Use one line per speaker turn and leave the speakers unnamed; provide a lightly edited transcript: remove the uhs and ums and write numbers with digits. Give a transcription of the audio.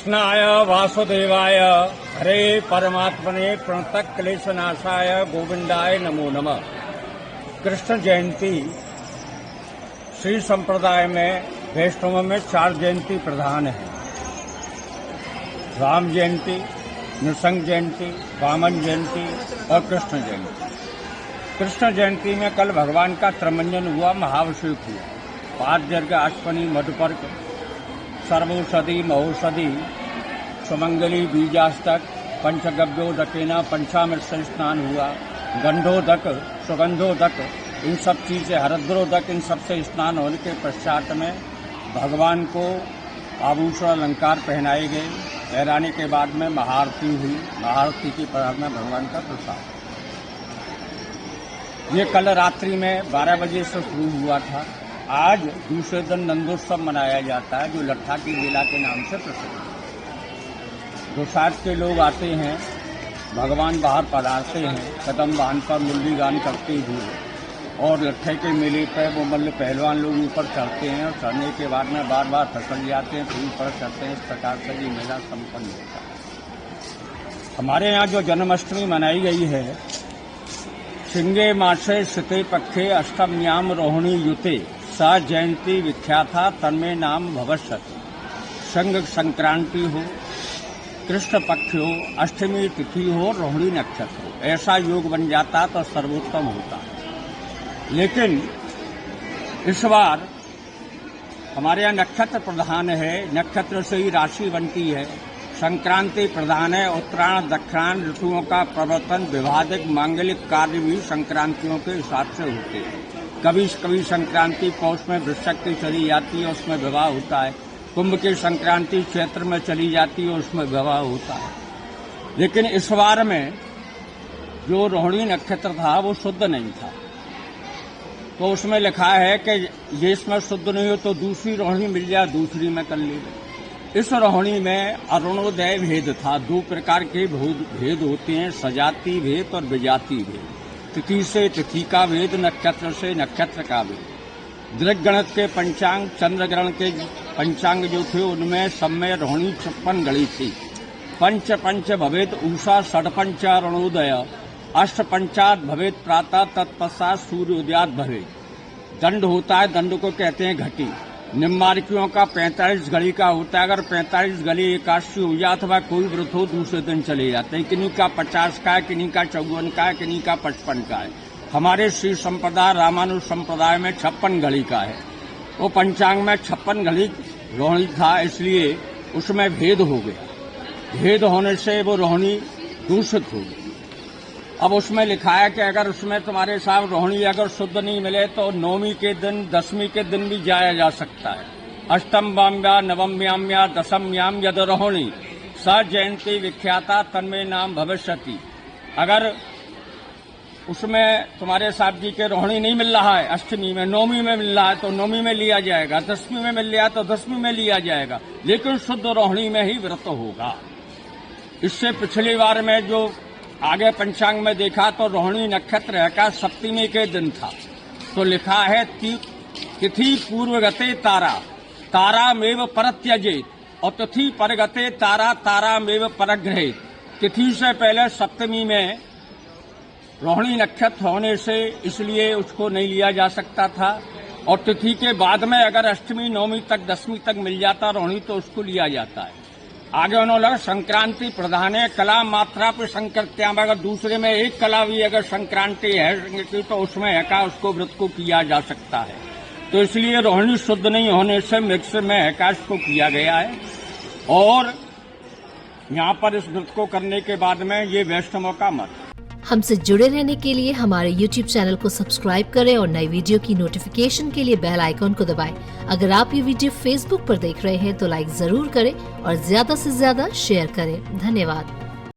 कृष्णाय वासुदेवाय हरे परमात्मने प्रणतः क्लेशनाशाय गोविंदाय नमो नमः। कृष्ण जयंती श्री संप्रदाय में वैष्णव में 4 जयंती प्रधान है। राम जयंती, नृसिंह जयंती, वामन जयंती और कृष्ण जयंती। कृष्ण जयंती में कल भगवान का त्रमंजन हुआ, महाभिषेक हुआ। 5 दीर्घ अश्वनी मधुपर्क सर्वौषधि महौषधि सुमंगली बीजास्तक पंचगव्योदकेना पंचामृत से स्नान हुआ। गंधोदक सुगंधोदक इन सब चीजें, हरद्रोदक इन सब से स्नान होने के पश्चात में भगवान को आभूषण अलंकार पहनाए गए। पहनाने के बाद में महाआरती हुई। महाआरती की प्रारंभ में भगवान का प्रसाद। ये कल रात्रि में 12 बजे से शुरू हुआ था। आज दूसरे दिन नंदोत्सव मनाया जाता है, जो लट्ठा की मेला के नाम से प्रसिद्ध है। दोसाध के लोग आते हैं, भगवान बाहर पधारते हैं कदम बांध पर मुरली गान करते हुए, और लट्ठे के मेले पर वो मल्ल पहलवान लोग ऊपर चढ़ते हैं और चढ़ने के बाद में बार बार फिसल जाते हैं, फिर ऊपर चढ़ते हैं। इस प्रकार से ये मेला संपन्न होता है। हमारे यहाँ जो जन्माष्टमी मनाई गई है, शिंगे मासे सिते पक्षे अष्टम्याम रोहिणी युते सा जयंती विख्याता तन्मे नाम भविष्यति। संग संक्रांति हो, कृष्ण पक्ष हो, अष्टमी तिथि हो, रोहिणी नक्षत्र हो, ऐसा योग बन जाता तो सर्वोत्तम होता। लेकिन इस बार हमारे यहाँ नक्षत्र प्रधान है, नक्षत्र से ही राशि बनती है। संक्रांति प्रधान है। उत्तरायण दक्षिणायन ऋतुओं का प्रवर्तन, विवादिक मांगलिक कार्य भी संक्रांतियों के हिसाब से होते हैं। कभी कभी संक्रांति पौष में वृश्चिक की चली जाती है, उसमें विवाह होता है। कुंभ की संक्रांति क्षेत्र में चली जाती है, उसमें विवाह होता है। लेकिन इस बार में जो रोहिणी नक्षत्र था वो शुद्ध नहीं था, तो उसमें लिखा है कि ये इसमें शुद्ध नहीं हो तो दूसरी रोहिणी मिल जाए, दूसरी में कर ली। इस रोहिणी में अरुणोदय भेद था। 2 प्रकार के भेद होते हैं, सजाति भेद और विजाति भेद। तिथि से तिथि का भेद, नक्षत्र से नक्षत्र का भेद। दृग्गणित के पंचांग, चंद्रग्रहण के पंचांग जो थे उनमें सब में रोहिणी 56 घड़ी थी। पंच पंच भवेद उषा, षडपंच अरुणोदय, अष्ट पंचात भवेद प्रातः, तत्पश्चात सूर्योदयात भवेद। दंड होता है, दंड को कहते हैं घटी। निम्बार्कियों का 45 घड़ी का होता है। अगर 45 घड़ी एकादशी हो जाए अथवा कोई व्रत हो दूसरे दिन चले जाते हैं। किन्हीं का 50 का है, किन्हीं का 54 का है, किन्हीं का 55 का है। हमारे श्री संप्रदाय रामानुज संप्रदाय में 56 घड़ी का है। वो पंचांग में 56 घड़ी रोहिणी था, इसलिए उसमें भेद हो गया। भेद होने से वो रोहिणी दूषित हो गई। अब उसमें लिखा है कि अगर उसमें तुम्हारे साथ रोहिणी अगर शुद्ध नहीं मिले तो 9वीं के दिन, 10वीं के दिन भी जाया जा सकता है। अष्टम्याम्या नवम्याम्या दशम्याम यद रोहिणी स जयंती विख्याता तन्मे नाम भविष्यति। अगर उसमें तुम्हारे साहब जी के रोहिणी नहीं मिल रहा है, अष्टमी में, 9वीं में मिल रहा है तो 9वीं में लिया जाएगा, 10वीं में मिल रहा है तो 10वीं में लिया जाएगा, लेकिन शुद्ध रोहिणी में ही व्रत होगा। इससे पिछली बार में जो आगे पंचांग में देखा तो रोहिणी नक्षत्र का सप्तमी के दिन था, तो लिखा है तिथि पूर्वगते तारा तारामेव परत्यजेत, और तिथि परगते तारा तारामेव परग्रहेत। तिथि से पहले सप्तमी में रोहिणी नक्षत्र होने से इसलिए उसको नहीं लिया जा सकता था, और तिथि के बाद में अगर अष्टमी, 9वीं तक, 10वीं तक मिल जाता रोहिणी तो उसको लिया जाता है। आगे उन्होंने संक्रांति प्रधान है, कला मात्रा पर संकृत्याम, अगर दूसरे में एक कला भी अगर संक्रांति है तो उसमें एका उसको व्रत को किया जा सकता है। तो इसलिए रोहिणी शुद्ध नहीं होने से मिक्स में एकाश को किया गया है। और यहाँ पर इस व्रत को करने के बाद में ये वैष्णवों का मत।
हमसे जुड़े रहने के लिए हमारे YouTube चैनल को सब्सक्राइब करें और नई वीडियो की नोटिफिकेशन के लिए बेल आइकॉन को दबाएं। अगर आप ये वीडियो Facebook पर देख रहे हैं तो लाइक जरूर करें और ज्यादा से ज्यादा शेयर करें। धन्यवाद।